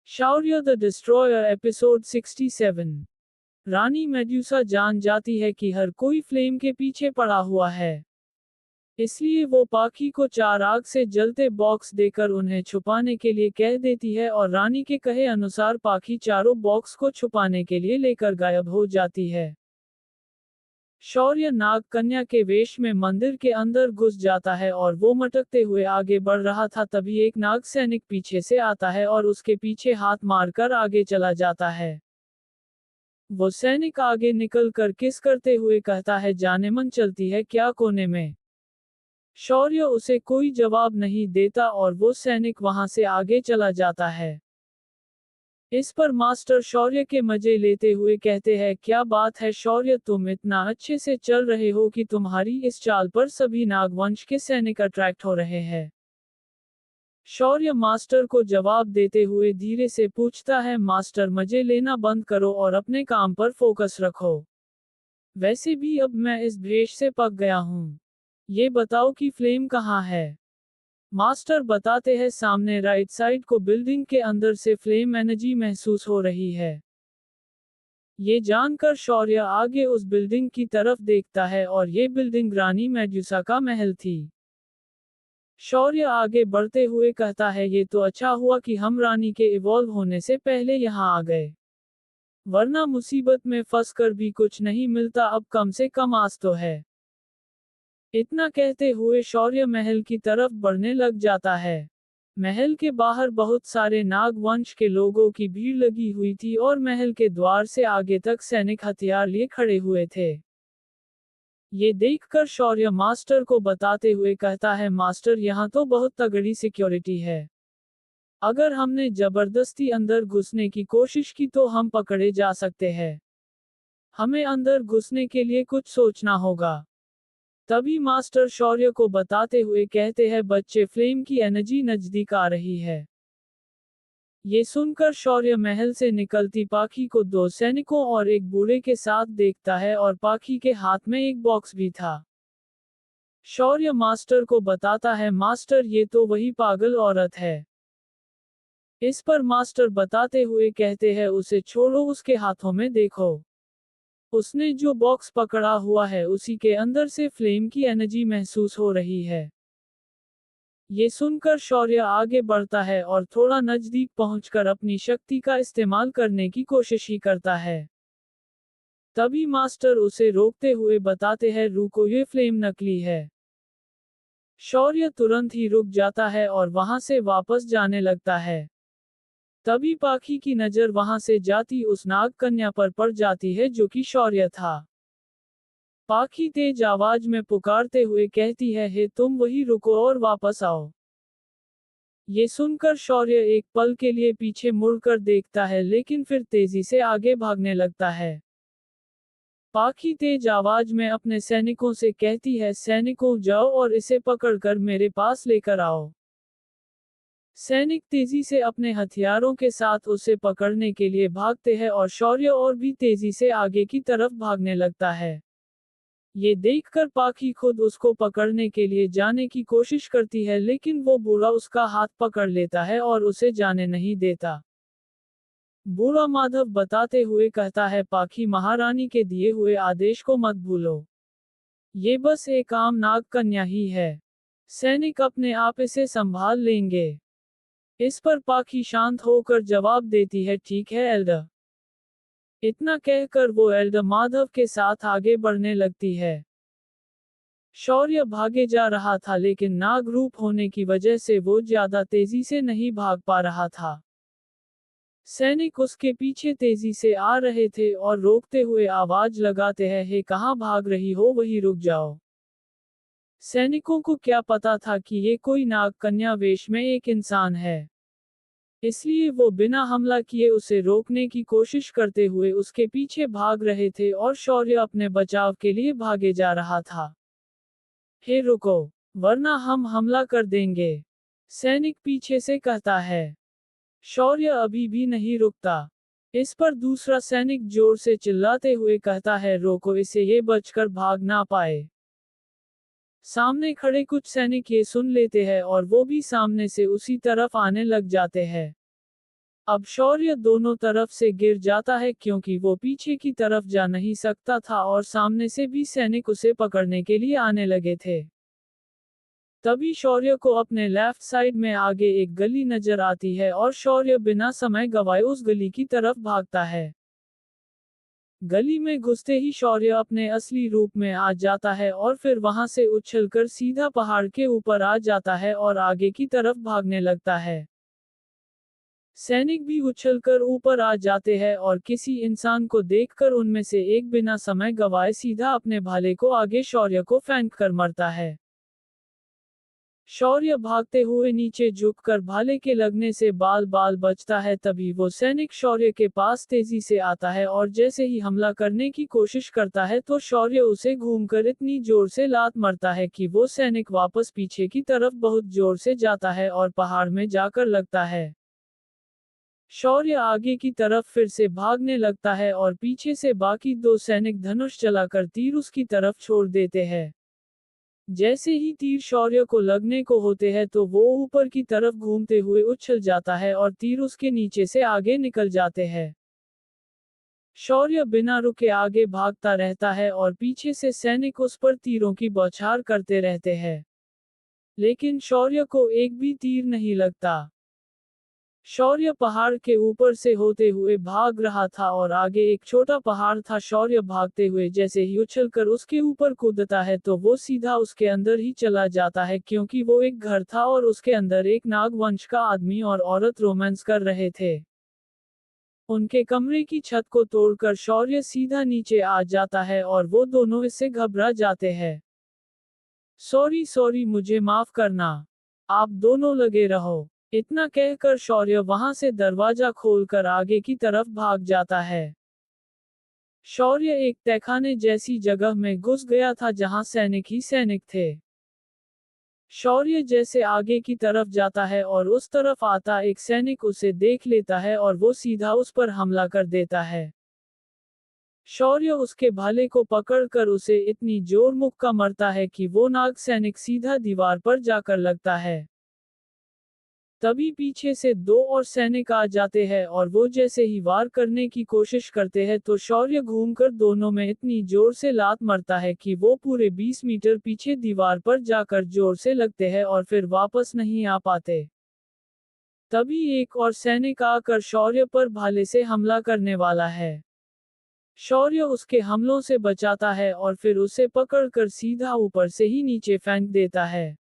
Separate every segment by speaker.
Speaker 1: Shaurya the destroyer episode 67। Rani medusa जान जाती है कि हर कोई फ्लेम के पीछे पड़ा हुआ है। इसलिए वो पाखी को 4 आग से जलते बॉक्स देकर उन्हें छुपाने के लिए कह देती है और रानी के कहे अनुसार पाखी चारों बॉक्स को छुपाने के लिए लेकर गायब हो जाती है। शौर्य नाग कन्या के वेश में मंदिर के अंदर घुस जाता है और वो मटकते हुए आगे बढ़ रहा था, तभी एक नाग सैनिक पीछे से आता है और उसके पीछे हाथ मारकर आगे चला जाता है। वो सैनिक आगे निकल कर किस करते हुए कहता है, जाने मन चलती है क्या कोने में। शौर्य उसे कोई जवाब नहीं देता और वो सैनिक वहां से आगे चला जाता है। इस पर मास्टर शौर्य के मजे लेते हुए कहते हैं, क्या बात है शौर्य, तुम इतना अच्छे से चल रहे हो कि तुम्हारी इस चाल पर सभी नागवंश के सैनिक अट्रैक्ट हो रहे हैं। शौर्य मास्टर को जवाब देते हुए धीरे से पूछता है, मास्टर मजे लेना बंद करो और अपने काम पर फोकस रखो। वैसे भी अब मैं इस भेष से पक गया हूँ। ये बताओ कि फ्लेम कहाँ है। मास्टर बताते हैं, सामने राइट साइड को बिल्डिंग के अंदर से फ्लेम एनर्जी महसूस हो रही है। ये जानकर शौर्य आगे उस बिल्डिंग की तरफ देखता है और ये बिल्डिंग रानी मेड्यूसा का महल थी। शौर्य आगे बढ़ते हुए कहता है, ये तो अच्छा हुआ कि हम रानी के इवॉल्व होने से पहले यहाँ आ गए, वरना मुसीबत में फंसकर भी कुछ नहीं मिलता, अब कम से कम आस तो है। इतना कहते हुए शौर्य महल की तरफ बढ़ने लग जाता है। महल के बाहर बहुत सारे नाग वंश के लोगों की भीड़ लगी हुई थी और महल के द्वार से आगे तक सैनिक हथियार लिए खड़े हुए थे। ये देखकर शौर्य मास्टर को बताते हुए कहता है, मास्टर यहाँ तो बहुत तगड़ी सिक्योरिटी है। अगर हमने जबरदस्ती अंदर घुसने की कोशिश की तो हम पकड़े जा सकते हैं। हमें अंदर घुसने के लिए कुछ सोचना होगा। तभी मास्टर शौर्य को बताते हुए कहते हैं, बच्चे फ्लेम की एनर्जी नजदीक आ रही है। ये सुनकर शौर्य महल से निकलती पाखी को 2 सैनिकों और एक बूढ़े के साथ देखता है और पाखी के हाथ में एक बॉक्स भी था। शौर्य मास्टर को बताता है, मास्टर ये तो वही पागल औरत है। इस पर मास्टर बताते हुए कहते हैं, उसे छोड़ो, उसके हाथों में देखो। उसने जो बॉक्स पकड़ा हुआ है उसी के अंदर से फ्लेम की एनर्जी महसूस हो रही है। ये सुनकर शौर्य आगे बढ़ता है और थोड़ा नजदीक पहुंचकर अपनी शक्ति का इस्तेमाल करने की कोशिश ही करता है। तभी मास्टर उसे रोकते हुए बताते हैं, रुको, ये फ्लेम नकली है। शौर्य तुरंत ही रुक जाता है और वहां से वापस जाने लगता है। तभी पाखी की नजर वहां से जाती उस नाग कन्या पर पड़ जाती है जो कि शौर्य था। पाखी तेज आवाज में पुकारते हुए कहती है, हे तुम वही, रुको और वापस आओ। ये सुनकर शौर्य एक पल के लिए पीछे मुड़कर देखता है, लेकिन फिर तेजी से आगे भागने लगता है। पाखी तेज आवाज में अपने सैनिकों से कहती है, सैनिकों जाओ और इसे पकड़कर मेरे पास लेकर आओ। सैनिक तेजी से अपने हथियारों के साथ उसे पकड़ने के लिए भागते हैं और शौर्य और भी तेजी से आगे की तरफ भागने लगता है। ये देखकर पाखी खुद उसको पकड़ने के लिए जाने की कोशिश करती है, लेकिन वो बूढ़ा उसका हाथ पकड़ लेता है और उसे जाने नहीं देता। बूढ़ा माधव बताते हुए कहता है, पाखी महारानी के दिए हुए आदेश को मत भूलो। ये बस एक आम नाग कन्या ही है। सैनिक अपने आप इसे संभाल लेंगे। इस पर पाखी शांत होकर जवाब देती है, ठीक है एल्डर। इतना कहकर वो एल्डर माधव के साथ आगे बढ़ने लगती है। शौर्य भागे जा रहा था, लेकिन नाग रूप होने की वजह से वो ज्यादा तेजी से नहीं भाग पा रहा था। सैनिक उसके पीछे तेजी से आ रहे थे और रोकते हुए आवाज लगाते हैं, हे कहाँ भाग रही हो, वहीं रुक जाओ। सैनिकों को क्या पता था कि ये कोई नाग कन्या वेश में एक इंसान है। इसलिए वो बिना हमला किए उसे रोकने की कोशिश करते हुए उसके पीछे भाग रहे थे और शौर्य अपने बचाव के लिए भागे जा रहा था। हे रुको, वरना हम हमला कर देंगे, सैनिक पीछे से कहता है। शौर्य अभी भी नहीं रुकता। इस पर दूसरा सैनिक जोर से चिल्लाते हुए कहता है, रोको इसे, ये बचकर भाग ना पाए। सामने खड़े कुछ सैनिक ये सुन लेते हैं और वो भी सामने से उसी तरफ आने लग जाते हैं। अब शौर्य दोनों तरफ से गिर जाता है क्योंकि वो पीछे की तरफ जा नहीं सकता था और सामने से भी सैनिक उसे पकड़ने के लिए आने लगे थे। तभी शौर्य को अपने लेफ्ट साइड में आगे एक गली नजर आती है और शौर्य बिना समय गवाए उस गली की तरफ भागता है। गली में घुसते ही शौर्य अपने असली रूप में आ जाता है और फिर वहां से उछलकर सीधा पहाड़ के ऊपर आ जाता है और आगे की तरफ भागने लगता है। सैनिक भी उछलकर ऊपर आ जाते हैं और किसी इंसान को देखकर उनमें से एक बिना समय गवाए सीधा अपने भाले को आगे शौर्य को फेंक कर मरता है। शौर्य भागते हुए नीचे झुककर भाले के लगने से बाल बाल बचता है। तभी वो सैनिक शौर्य के पास तेजी से आता है और जैसे ही हमला करने की कोशिश करता है तो शौर्य उसे घूमकर इतनी जोर से लात मारता है कि वो सैनिक वापस पीछे की तरफ बहुत जोर से जाता है और पहाड़ में जाकर लगता है। शौर्य आगे की तरफ फिर से भागने लगता है और पीछे से बाकी दो सैनिक धनुष चलाकर तीर उसकी तरफ छोड़ देते हैं। जैसे ही तीर शौर्य को लगने को होते हैं तो वो ऊपर की तरफ घूमते हुए उछल जाता है और तीर उसके नीचे से आगे निकल जाते हैं। शौर्य बिना रुके आगे भागता रहता है और पीछे से सैनिक उस पर तीरों की बौछार करते रहते हैं, लेकिन शौर्य को एक भी तीर नहीं लगता। शौर्य पहाड़ के ऊपर से होते हुए भाग रहा था और आगे एक छोटा पहाड़ था। शौर्य भागते हुए जैसे ही उछलकर उसके ऊपर कूदता है तो वो सीधा उसके अंदर ही चला जाता है क्योंकि वो एक घर था और उसके अंदर एक नाग वंश का आदमी और औरत रोमांस कर रहे थे। उनके कमरे की छत को तोड़कर शौर्य सीधा नीचे आ जाता है और वो दोनों इससे घबरा जाते हैं। सॉरी सॉरी, मुझे माफ करना, आप दोनों लगे रहो। इतना कहकर शौर्य वहां से दरवाजा खोलकर आगे की तरफ भाग जाता है। शौर्य एक तहखाने जैसी जगह में घुस गया था जहां सैनिक ही सैनिक थे। शौर्य जैसे आगे की तरफ जाता है और उस तरफ आता एक सैनिक उसे देख लेता है और वो सीधा उस पर हमला कर देता है। शौर्य उसके भाले को पकड़कर उसे इतनी जोर मुक्का मारता है कि वो नाग सैनिक सीधा दीवार पर जाकर लगता है। तभी पीछे से दो और सैनिक आ जाते हैं और वो जैसे ही वार करने की कोशिश करते हैं तो शौर्य घूमकर दोनों में इतनी जोर से लात मारता है कि वो पूरे 20 मीटर पीछे दीवार पर जाकर जोर से लगते हैं और फिर वापस नहीं आ पाते। तभी एक और सैनिक आकर शौर्य पर भाले से हमला करने वाला है। शौर्य उसके हमलों से बचाता है और फिर उसे पकड़कर सीधा ऊपर से ही नीचे फेंक देता है।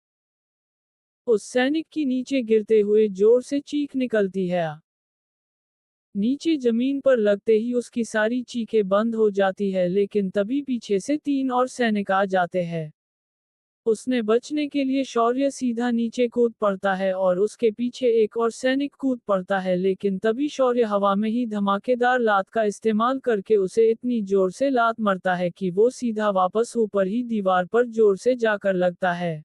Speaker 1: उस सैनिक की नीचे गिरते हुए जोर से चीख निकलती है। नीचे जमीन पर लगते ही उसकी सारी चीखें बंद हो जाती है, लेकिन तभी पीछे से 3 और सैनिक आ जाते हैं। उसने बचने के लिए शौर्य सीधा नीचे कूद पड़ता है और उसके पीछे एक और सैनिक कूद पड़ता है, लेकिन तभी शौर्य हवा में ही धमाकेदार लात का इस्तेमाल करके उसे इतनी जोर से लात मारता है कि वो सीधा वापस ऊपर ही दीवार पर जोर से जाकर लगता है।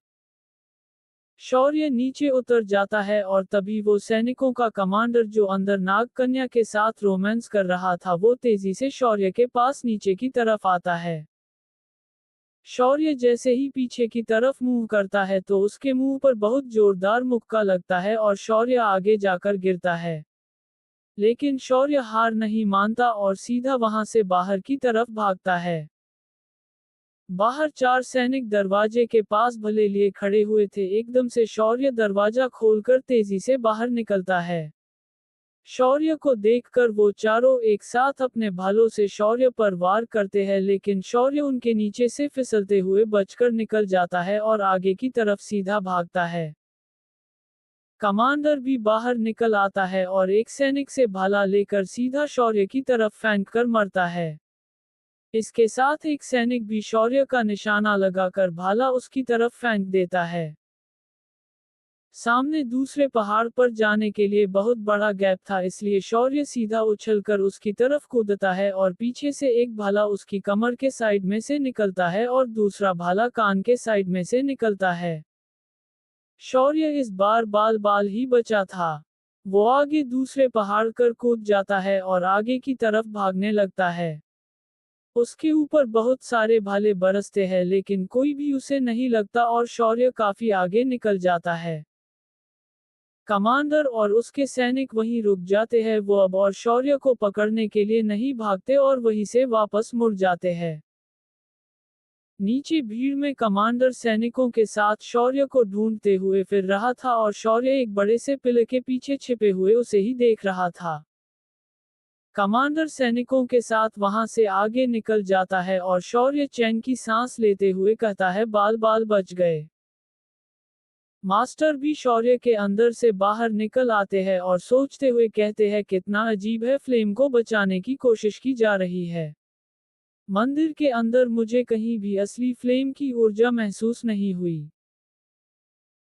Speaker 1: शौर्य नीचे उतर जाता है और तभी वो सैनिकों का कमांडर जो अंदर नाग कन्या के साथ रोमांस कर रहा था वो तेजी से शौर्य के पास नीचे की तरफ आता है। शौर्य जैसे ही पीछे की तरफ मुंह करता है तो उसके मुंह पर बहुत जोरदार मुक्का लगता है और शौर्य आगे जाकर गिरता है। लेकिन शौर्य हार नहीं मानता और सीधा वहां से बाहर की तरफ भागता है। बाहर 4 सैनिक दरवाजे के पास भले लिए खड़े हुए थे। एकदम से शौर्य दरवाजा खोलकर तेजी से बाहर निकलता है। शौर्य को देखकर वो चारों एक साथ अपने भालों से शौर्य पर वार करते हैं, लेकिन शौर्य उनके नीचे से फिसलते हुए बचकर निकल जाता है और आगे की तरफ सीधा भागता है। कमांडर भी बाहर निकल आता है और एक सैनिक से भाला लेकर सीधा शौर्य की तरफ फेंक कर मरता है। इसके साथ एक सैनिक भी शौर्य का निशाना लगाकर भाला उसकी तरफ फेंक देता है। सामने दूसरे पहाड़ पर जाने के लिए बहुत बड़ा गैप था, इसलिए शौर्य सीधा उछलकर उसकी तरफ कूदता है और पीछे से एक भाला उसकी कमर के साइड में से निकलता है और दूसरा भाला कान के साइड में से निकलता है। शौर्य इस बार बाल बाल ही बचा था। वो आगे दूसरे पहाड़ कर कूद जाता है और आगे की तरफ भागने लगता है। उसके ऊपर बहुत सारे भाले बरसते हैं, लेकिन कोई भी उसे नहीं लगता और शौर्य काफी आगे निकल जाता है। कमांडर और उसके सैनिक वहीं रुक जाते हैं। वो अब और शौर्य को पकड़ने के लिए नहीं भागते और वहीं से वापस मुड़ जाते हैं। नीचे भीड़ में कमांडर सैनिकों के साथ शौर्य को ढूंढते हुए फिर रहा था और शौर्य एक बड़े से पिलर के पीछे छिपे हुए उसे ही देख रहा था। कमांडर सैनिकों के साथ वहां से आगे निकल जाता है और शौर्य चैन की सांस लेते हुए कहता है, बाल बाल बच गए। मास्टर भी शौर्य के अंदर से बाहर निकल आते हैं और सोचते हुए कहते हैं, कितना अजीब है, फ्लेम को बचाने की कोशिश की जा रही है। मंदिर के अंदर मुझे कहीं भी असली फ्लेम की ऊर्जा महसूस नहीं हुई।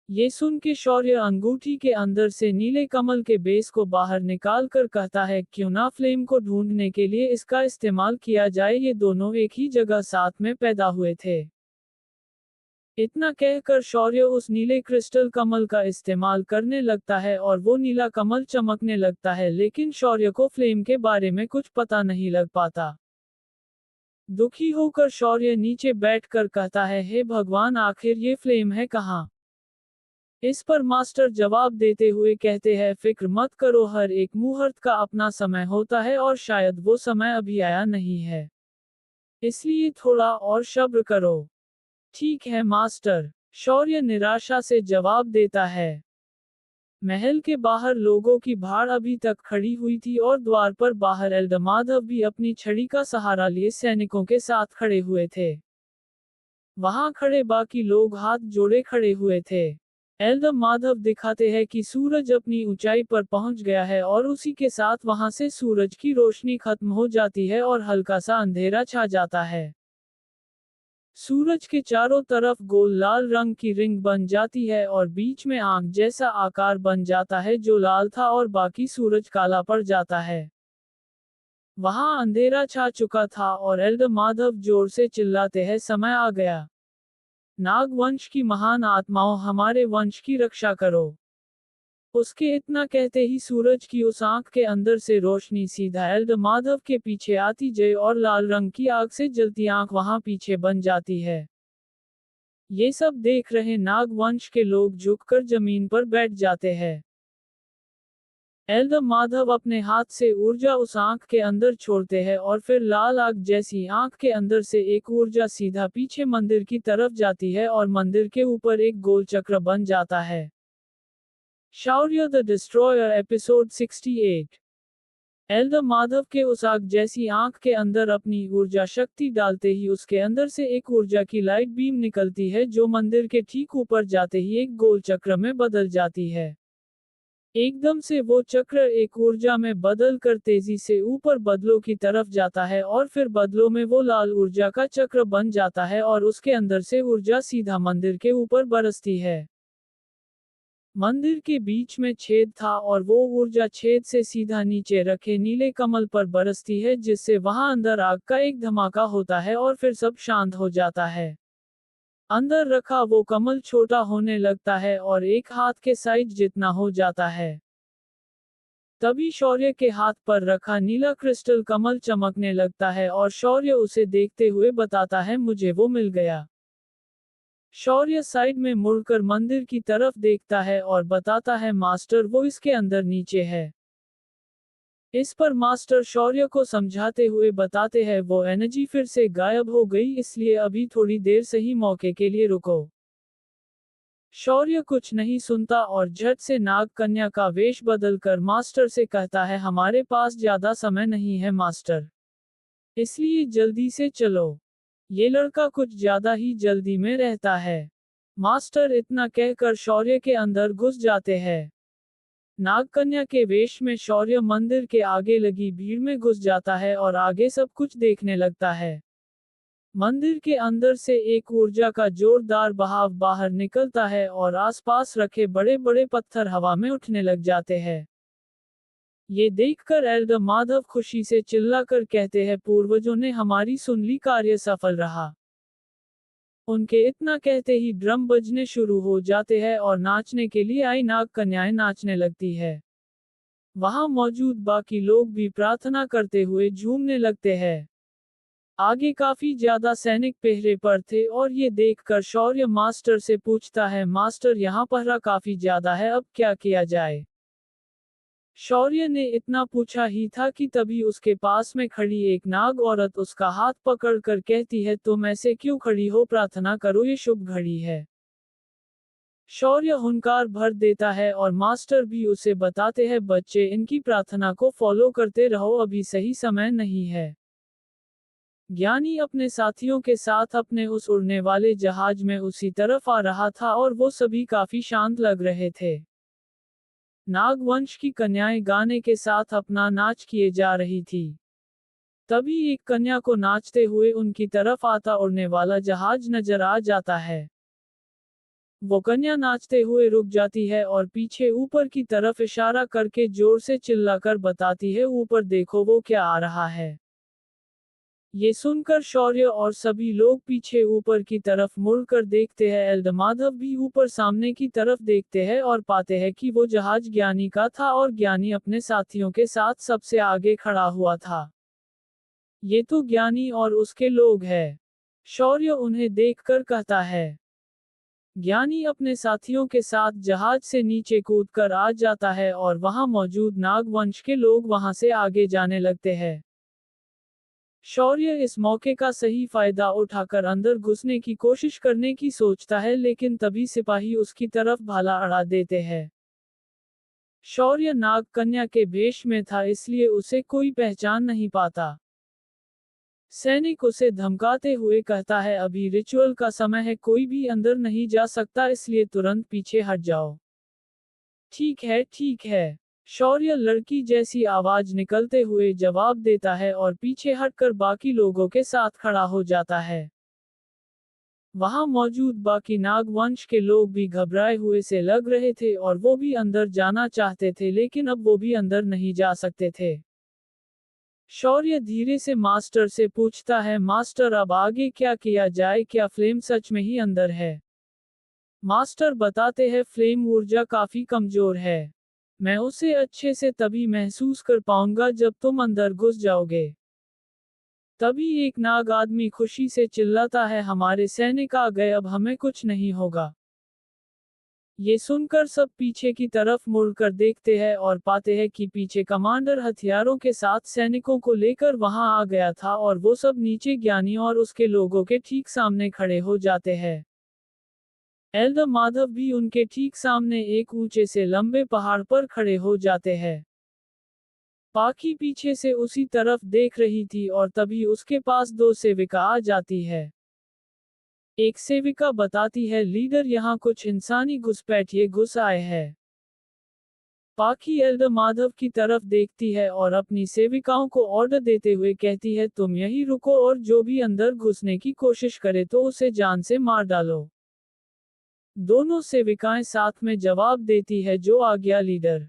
Speaker 1: ये सुन के शौर्य अंगूठी के अंदर से नीले कमल के बेस को बाहर निकाल कर कहता है, क्यों ना फ्लेम को ढूंढने के लिए इसका इस्तेमाल किया जाए। ये दोनों एक ही जगह साथ में पैदा हुए थे। इतना कहकर शौर्य उस नीले क्रिस्टल कमल का इस्तेमाल करने लगता है और वो नीला कमल चमकने लगता है, लेकिन शौर्य को फ्लेम के बारे में कुछ पता नहीं लग पाता। दुखी होकर शौर्य नीचे बैठकर कहता है, हे भगवान, आखिर ये फ्लेम है कहाँ? इस पर मास्टर जवाब देते हुए कहते हैं, फिक्र मत करो, हर एक मुहूर्त का अपना समय होता है और शायद वो समय अभी आया नहीं है, इसलिए थोड़ा और सब्र करो। ठीक है मास्टर, शौर्य निराशा से जवाब देता है। महल के बाहर लोगों की भाड़ अभी तक खड़ी हुई थी और द्वार पर बाहर एल्डरमाधव भी अपनी छड़ी का सहारा लिए सैनिकों के साथ खड़े हुए थे। वहां खड़े बाकी लोग हाथ जोड़े खड़े हुए थे। एल्डरमाधव दिखाते हैं कि सूरज अपनी ऊंचाई पर पहुंच गया है और उसी के साथ वहां से सूरज की रोशनी खत्म हो जाती है और हल्का सा अंधेरा छा जाता है। सूरज के चारों तरफ गोल लाल रंग की रिंग बन जाती है और बीच में आंख जैसा आकार बन जाता है जो लाल था और बाकी सूरज काला पड़ जाता है। वहां अंधेरा छा चुका था और एल्डरमाधव जोर से चिल्लाते हैं, समय आ गया। नाग वंश की महान आत्माओं, हमारे वंश की रक्षा करो। उसके इतना कहते ही सूरज की उस आंख के अंदर से रोशनी सीधा एल्डरमाधव के पीछे आती जाए और लाल रंग की आग से जलती आंख वहां पीछे बन जाती है। ये सब देख रहे नाग वंश के लोग झुककर जमीन पर बैठ जाते हैं। एल्डरमाधव अपने हाथ से ऊर्जा उस आंख के अंदर छोड़ते हैं और फिर लाल आग जैसी आंख के अंदर से एक ऊर्जा सीधा पीछे मंदिर की तरफ जाती है और मंदिर के ऊपर एक गोल चक्र बन जाता है। शौर्य द डिस्ट्रॉयर एपिसोड 68। एल्डरमाधव के उस आग जैसी आंख के अंदर अपनी ऊर्जा शक्ति डालते ही उसके अंदर से एक ऊर्जा की लाइट बीम निकलती है जो मंदिर के ठीक ऊपर जाते ही एक गोल चक्र में बदल जाती है। एकदम से वो चक्र एक ऊर्जा में बदल कर तेजी से ऊपर बदलों की तरफ जाता है और फिर बदलों में वो लाल ऊर्जा का चक्र बन जाता है और उसके अंदर से ऊर्जा सीधा मंदिर के ऊपर बरसती है। मंदिर के बीच में छेद था और वो ऊर्जा छेद से सीधा नीचे रखे नीले कमल पर बरसती है, जिससे वहां अंदर आग का एक धमाका होता है और फिर सब शांत हो जाता है। अंदर रखा वो कमल छोटा होने लगता है और एक हाथ के साइज जितना हो जाता है। तभी शौर्य के हाथ पर रखा नीला क्रिस्टल कमल चमकने लगता है और शौर्य उसे देखते हुए बताता है, मुझे वो मिल गया। शौर्य साइड में मुड़कर मंदिर की तरफ देखता है और बताता है, मास्टर, वो इसके अंदर नीचे है। इस पर मास्टर शौर्य को समझाते हुए बताते हैं, वो एनर्जी फिर से गायब हो गई, इसलिए अभी थोड़ी देर सही मौके के लिए रुको। शौर्य कुछ नहीं सुनता और झट से नाग कन्या का वेश बदलकर मास्टर से कहता है, हमारे पास ज्यादा समय नहीं है मास्टर, इसलिए जल्दी से चलो। ये लड़का कुछ ज्यादा ही जल्दी में रहता है। मास्टर इतना कहकर शौर्य के अंदर घुस जाते हैं। नागकन्या के वेश में शौर्य मंदिर के आगे लगी भीड़ में घुस जाता है और आगे सब कुछ देखने लगता है। मंदिर के अंदर से एक ऊर्जा का जोरदार बहाव बाहर निकलता है और आसपास रखे बड़े बड़े पत्थर हवा में उठने लग जाते हैं। ये देखकर एल्डरमाधव खुशी से चिल्लाकर कहते हैं, पूर्वजों ने हमारी सुन ली, कार्य सफल रहा। उनके इतना कहते ही ड्रम बजने शुरू हो जाते हैं और नाचने के लिए आई नाग कन्याएं नाचने लगती है। वहां मौजूद बाकी लोग भी प्रार्थना करते हुए झूमने लगते हैं। आगे काफी ज्यादा सैनिक पहरे पर थे और ये देखकर शौर्य मास्टर से पूछता है, मास्टर यहाँ पहरा काफी ज्यादा है, अब क्या किया जाए। शौर्य ने इतना पूछा ही था कि तभी उसके पास में खड़ी एक नाग औरत उसका हाथ पकड़कर कहती है, तुम ऐसे क्यों खड़ी हो, प्रार्थना करो, ये शुभ घड़ी है। शौर्य हुंकार भर देता है और मास्टर भी उसे बताते हैं, बच्चे इनकी प्रार्थना को फॉलो करते रहो, अभी सही समय नहीं है। ज्ञानी अपने साथियों के साथ अपने उस उड़ने वाले जहाज में उसी तरफ आ रहा था और वो सभी काफी शांत लग रहे थे। नागवंश की कन्याएं गाने के साथ अपना नाच किए जा रही थी। तभी एक कन्या को नाचते हुए उनकी तरफ आता उड़ने वाला जहाज नजर आ जाता है। वो कन्या नाचते हुए रुक जाती है और पीछे ऊपर की तरफ इशारा करके जोर से चिल्लाकर बताती है, ऊपर देखो वो क्या आ रहा है। ये सुनकर शौर्य और सभी लोग पीछे ऊपर की तरफ मुड़कर देखते हैं। एल्दमाधव भी ऊपर सामने की तरफ देखते हैं और पाते हैं कि वो जहाज ज्ञानी का था और ज्ञानी अपने साथियों के साथ सबसे आगे खड़ा हुआ था। ये तो ज्ञानी और उसके लोग हैं। शौर्य उन्हें देखकर कहता है। ज्ञानी अपने साथियों के साथ जहाज से नीचे कूदकर आ जाता है और वहां मौजूद नागवंश के लोग वहां से आगे जाने लगते हैं। शौर्य इस मौके का सही फायदा उठाकर अंदर घुसने की कोशिश करने की सोचता है, लेकिन तभी सिपाही उसकी तरफ भाला अड़ा देते हैं। शौर्य नाग कन्या के वेश में था, इसलिए उसे कोई पहचान नहीं पाता। सैनिक उसे धमकाते हुए कहता है, अभी रिचुअल का समय है, कोई भी अंदर नहीं जा सकता, इसलिए तुरंत पीछे हट जाओ। ठीक है, ठीक है। शौर्य लड़की जैसी आवाज निकलते हुए जवाब देता है और पीछे हटकर बाकी लोगों के साथ खड़ा हो जाता है। वहां मौजूद बाकी नागवंश के लोग भी घबराए हुए से लग रहे थे और वो भी अंदर जाना चाहते थे, लेकिन अब वो भी अंदर नहीं जा सकते थे। शौर्य धीरे से मास्टर से पूछता है, मास्टर अब आगे क्या किया जाए, क्या फ्लेम सच में ही अंदर है? मास्टर बताते हैं, फ्लेम ऊर्जा काफी कमजोर है। मैं उसे अच्छे से तभी महसूस कर पाऊंगा जब तुम अंदर घुस जाओगे। तभी एक नाग आदमी खुशी से चिल्लाता है, हमारे सैनिक आ गए, अब हमें कुछ नहीं होगा। ये सुनकर सब पीछे की तरफ मुड़कर देखते हैं और पाते हैं कि पीछे कमांडर हथियारों के साथ सैनिकों को लेकर वहां आ गया था और वो सब नीचे ज्ञानी और उसके लोगों के ठीक सामने खड़े हो जाते हैं। एल्दमाधव भी उनके ठीक सामने एक ऊंचे से लंबे पहाड़ पर खड़े हो जाते हैं। पाखी पीछे से उसी तरफ देख रही थी और तभी उसके पास दो सेविका आ जाती है। एक सेविका बताती है, लीडर यहाँ कुछ इंसानी घुसपैठिए घुस आए हैं। पाखी एल्दमाधव की तरफ देखती है और अपनी सेविकाओं को ऑर्डर देते हुए कहती है, तुम यहीं रुको और जो भी अंदर घुसने की कोशिश करे तो उसे जान से मार डालो। दोनों सेविकाएं साथ में जवाब देती है, जो आज्ञा लीडर।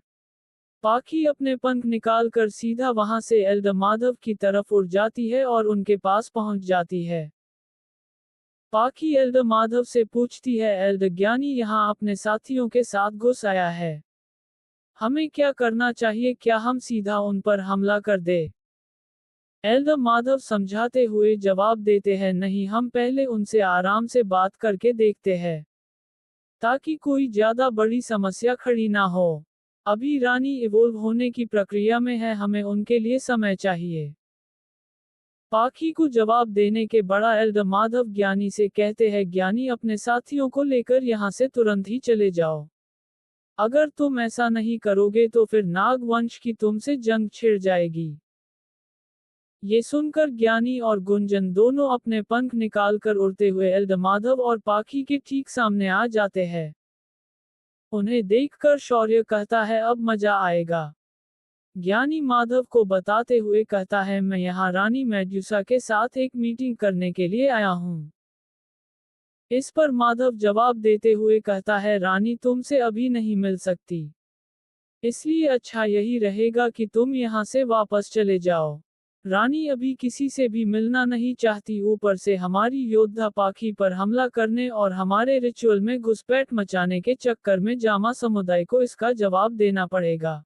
Speaker 1: पाखी अपने पंख निकालकर सीधा वहां से एल्दमाधव की तरफ उड़ जाती है और उनके पास पहुंच जाती है। पाखी एल्दमाधव से पूछती है, एल्द ज्ञानी यहाँ अपने साथियों के साथ घुस आया है। हमें क्या करना चाहिए, क्या हम सीधा उन पर हमला कर दे? एल्दमाधव समझाते हुए जवाब देते हैं, नहीं, हम पहले उनसे आराम से बात करके देखते हैं, ताकि कोई ज्यादा बड़ी समस्या खड़ी ना हो। अभी रानी इवोल्व होने की प्रक्रिया में है, हमें उनके लिए समय चाहिए। पाखी को जवाब देने के बड़ा एल्दमाधव ज्ञानी से कहते हैं, ज्ञानी अपने साथियों को लेकर यहाँ से तुरंत ही चले जाओ। अगर तुम ऐसा नहीं करोगे तो फिर नागवंश की तुमसे जंग छिड़ जाएगी। ये सुनकर ज्ञानी और गुंजन दोनों अपने पंख निकालकर उड़ते हुए एल्दमाधव और पाखी के ठीक सामने आ जाते हैं। उन्हें देखकर शौर्य कहता है, अब मजा आएगा। ज्ञानी माधव को बताते हुए कहता है, मैं यहाँ रानी मेड्यूसा के साथ एक मीटिंग करने के लिए आया हूँ। इस पर माधव जवाब देते हुए कहता है, रानी तुमसे अभी नहीं मिल सकती। इसलिए अच्छा यही रहेगा कि तुम यहाँ से वापस चले जाओ। रानी अभी किसी से भी मिलना नहीं चाहती, ऊपर से हमारी योद्धा पाखी पर हमला करने और हमारे रिचुअल में घुसपैठ मचाने के चक्कर में जामा समुदाय को इसका जवाब देना पड़ेगा।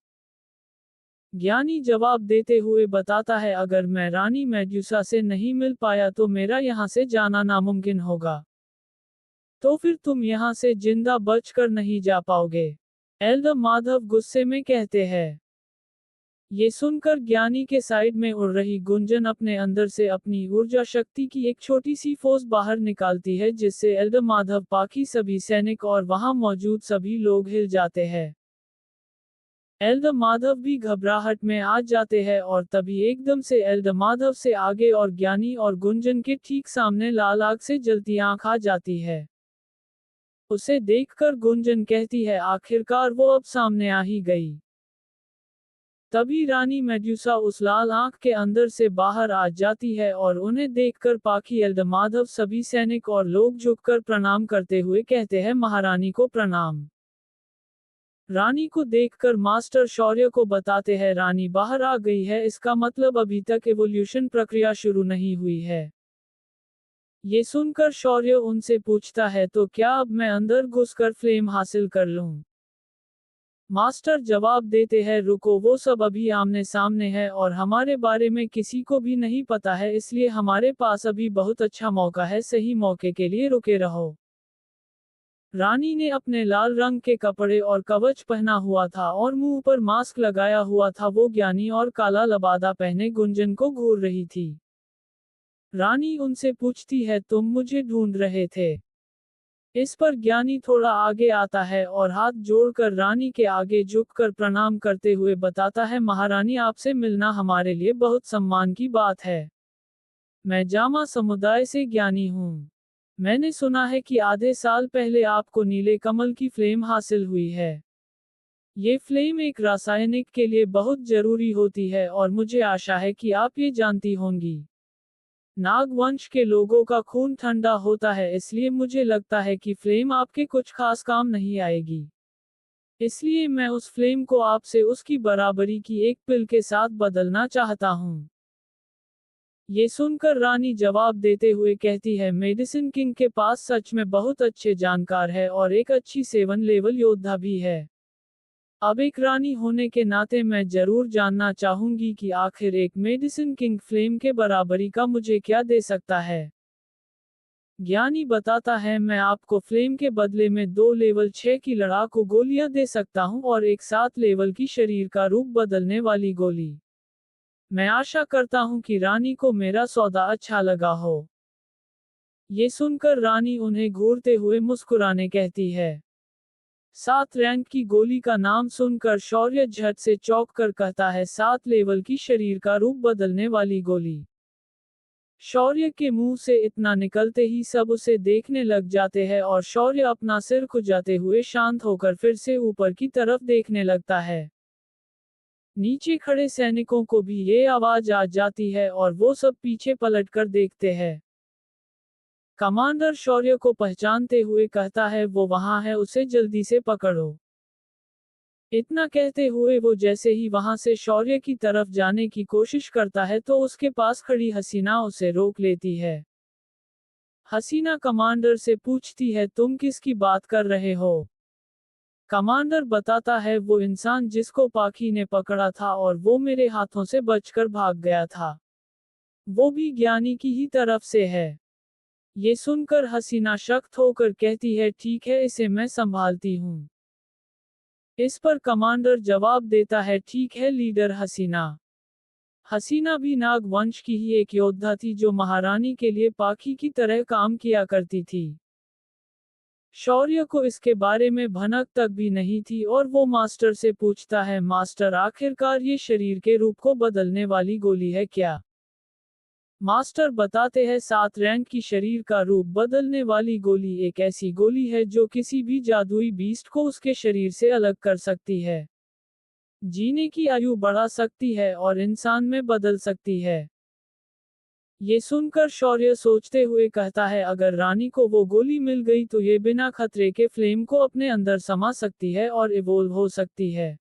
Speaker 1: ज्ञानी जवाब देते हुए बताता है, अगर मैं रानी मेड्यूसा से नहीं मिल पाया तो मेरा यहाँ से जाना नामुमकिन होगा। तो फिर तुम यहाँ से जिंदा बचकर नहीं जा पाओगे। एल्डर माधव गुस्से में कहते हैं। ये सुनकर ज्ञानी के साइड में उड़ रही गुंजन अपने अंदर से अपनी ऊर्जा शक्ति की एक छोटी सी फौज बाहर निकालती है, जिससे एल्डर माधव, बाकी सभी सैनिक और वहां मौजूद सभी लोग हिल जाते हैं। एल्डर माधव भी घबराहट में आ जाते हैं और तभी एकदम से एल्डर माधव से आगे और ज्ञानी और गुंजन के ठीक सामने लाल आग से जलती आंख आ जाती है। उसे देखकर गुंजन कहती है, आखिरकार वो अब सामने आ ही गई। तभी रानी मेड्यूसा उस लाल आंख के अंदर से बाहर आ जाती है और उन्हें देखकर पाखी एल्डर माधव सभी सैनिक और लोग झुककर प्रणाम करते हुए कहते हैं, महारानी को प्रणाम। रानी को देखकर मास्टर शौर्य को बताते हैं, रानी बाहर आ गई है, इसका मतलब अभी तक इवोल्यूशन प्रक्रिया शुरू नहीं हुई है। ये सुनकर शौर्य उनसे पूछता है, तो क्या अब मैं अंदर घुसकर फ्लेम हासिल कर लूं? मास्टर जवाब देते हैं, रुको, वो सब अभी आमने सामने है और हमारे बारे में किसी को भी नहीं पता है, इसलिए हमारे पास अभी बहुत अच्छा मौका है, सही मौके के लिए रुके रहो। रानी ने अपने लाल रंग के कपड़े और कवच पहना हुआ था और मुंह पर मास्क लगाया हुआ था। वो ज्ञानी और काला लबादा पहने गुंजन को घूर रही थी। रानी उनसे पूछती है, तुम मुझे ढूंढ रहे थे? इस पर ज्ञानी थोड़ा आगे आता है और हाथ जोड़कर रानी के आगे झुककर प्रणाम करते हुए बताता है, महारानी, आपसे मिलना हमारे लिए बहुत सम्मान की बात है। मैं जामा समुदाय से ज्ञानी हूँ। मैंने सुना है कि आधे साल पहले आपको नीले कमल की फ्लेम हासिल हुई है। ये फ्लेम एक रासायनिक के लिए बहुत जरूरी होती है और मुझे आशा है कि आप ये जानती होंगी। नागवंश के लोगों का खून ठंडा होता है, इसलिए मुझे लगता है कि फ्लेम आपके कुछ खास काम नहीं आएगी। इसलिए मैं उस फ्लेम को आपसे उसकी बराबरी की एक पिल के साथ बदलना चाहता हूँ। ये सुनकर रानी जवाब देते हुए कहती है, मेडिसिन किंग के पास सच में बहुत अच्छे जानकार है और एक अच्छी 7 लेवल योद्धा भी है। अब एक रानी होने के नाते मैं जरूर जानना चाहूंगी कि आखिर एक मेडिसिन किंग फ्लेम के बराबरी का मुझे क्या दे सकता है। ज्ञानी बताता है, मैं आपको फ्लेम के बदले में 2 लेवल 6 की लड़ाकू गोलियां दे सकता हूं और एक 7 लेवल की शरीर का रूप बदलने वाली गोली। मैं आशा करता हूं कि रानी को मेरा सौदा अच्छा लगा हो। ये सुनकर रानी उन्हें घूरते हुए मुस्कुराने कहती है। 7 रैंक की गोली का नाम सुनकर शौर्य झट से चौंक कर कहता है, 7 लेवल की शरीर का रूप बदलने वाली गोली। शौर्य के मुंह से इतना निकलते ही सब उसे देखने लग जाते हैं और शौर्य अपना सिर खुजाते हुए शांत होकर फिर से ऊपर की तरफ देखने लगता है। नीचे खड़े सैनिकों को भी ये आवाज आ जाती है और वो सब पीछे पलटकर देखते हैं। कमांडर शौर्य को पहचानते हुए कहता है, वो वहां है, उसे जल्दी से पकड़ो। इतना कहते हुए वो जैसे ही वहां से शौर्य की तरफ जाने की कोशिश करता है तो उसके पास खड़ी हसीना उसे रोक लेती है। हसीना कमांडर से पूछती है, तुम किसकी बात कर रहे हो? कमांडर बताता है, वो इंसान जिसको पाखी ने पकड़ा था और वो मेरे हाथों से बचकर भाग गया था। वो भी ज्ञानी की ही तरफ से है। ये सुनकर हसीना सख्त होकर कहती है, ठीक है, इसे मैं संभालती हूँ। इस पर कमांडर जवाब देता है, ठीक है लीडर हसीना। हसीना भी नाग वंश की ही एक योद्धा थी जो महारानी के लिए पाखी की तरह काम किया करती थी। शौर्य को इसके बारे में भनक तक भी नहीं थी और वो मास्टर से पूछता है, मास्टर, आखिरकार ये शरीर के रूप को बदलने वाली गोली है क्या? मास्टर बताते हैं, 7 रैंक की शरीर का रूप बदलने वाली गोली एक ऐसी गोली है जो किसी भी जादुई बीस्ट को उसके शरीर से अलग कर सकती है, जीने की आयु बढ़ा सकती है और इंसान में बदल सकती है। ये सुनकर शौर्य सोचते हुए कहता है, अगर रानी को वो गोली मिल गई तो ये बिना खतरे के फ्लेम को अपने अंदर समा सकती है और इवोल्व हो सकती है।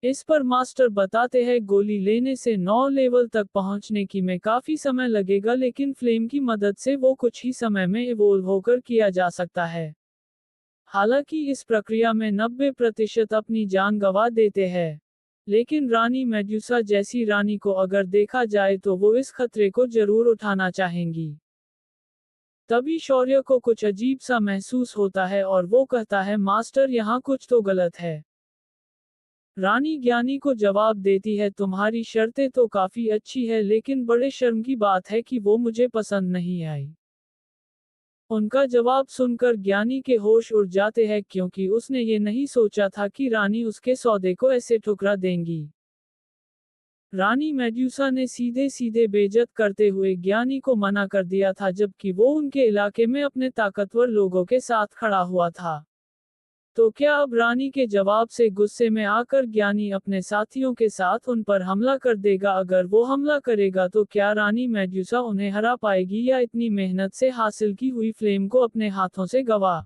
Speaker 1: इस पर मास्टर बताते हैं, गोली लेने से 9 लेवल तक पहुंचने की में काफी समय लगेगा, लेकिन फ्लेम की मदद से वो कुछ ही समय में इवोल्व होकर किया जा सकता है। हालांकि इस प्रक्रिया में 90% अपनी जान गंवा देते हैं। लेकिन रानी मेड्यूसा जैसी रानी को अगर देखा जाए तो वो इस खतरे को जरूर उठाना चाहेंगी। तभी शौर्य को कुछ अजीब सा महसूस होता है और वो कहता है, मास्टर यहाँ कुछ तो गलत है। रानी ज्ञानी को जवाब देती है, तुम्हारी शर्तें तो काफी अच्छी है, लेकिन बड़े शर्म की बात है कि वो मुझे पसंद नहीं आई। उनका जवाब सुनकर ज्ञानी के होश उड़ जाते हैं, क्योंकि उसने ये नहीं सोचा था कि रानी उसके सौदे को ऐसे ठुकरा देंगी। रानी मेड्यूसा ने सीधे सीधे बेइज्जत करते हुए ज्ञानी को मना कर दिया था, जबकि वो उनके इलाके में अपने ताकतवर लोगों के साथ खड़ा हुआ था। तो क्या अब रानी के जवाब से गुस्से में आकर ज्ञानी अपने साथियों के साथ उन पर हमला कर देगा? अगर वो हमला करेगा तो क्या रानी मेड्यूसा उन्हें हरा पाएगी या इतनी मेहनत से हासिल की हुई फ्लेम को अपने हाथों से गवा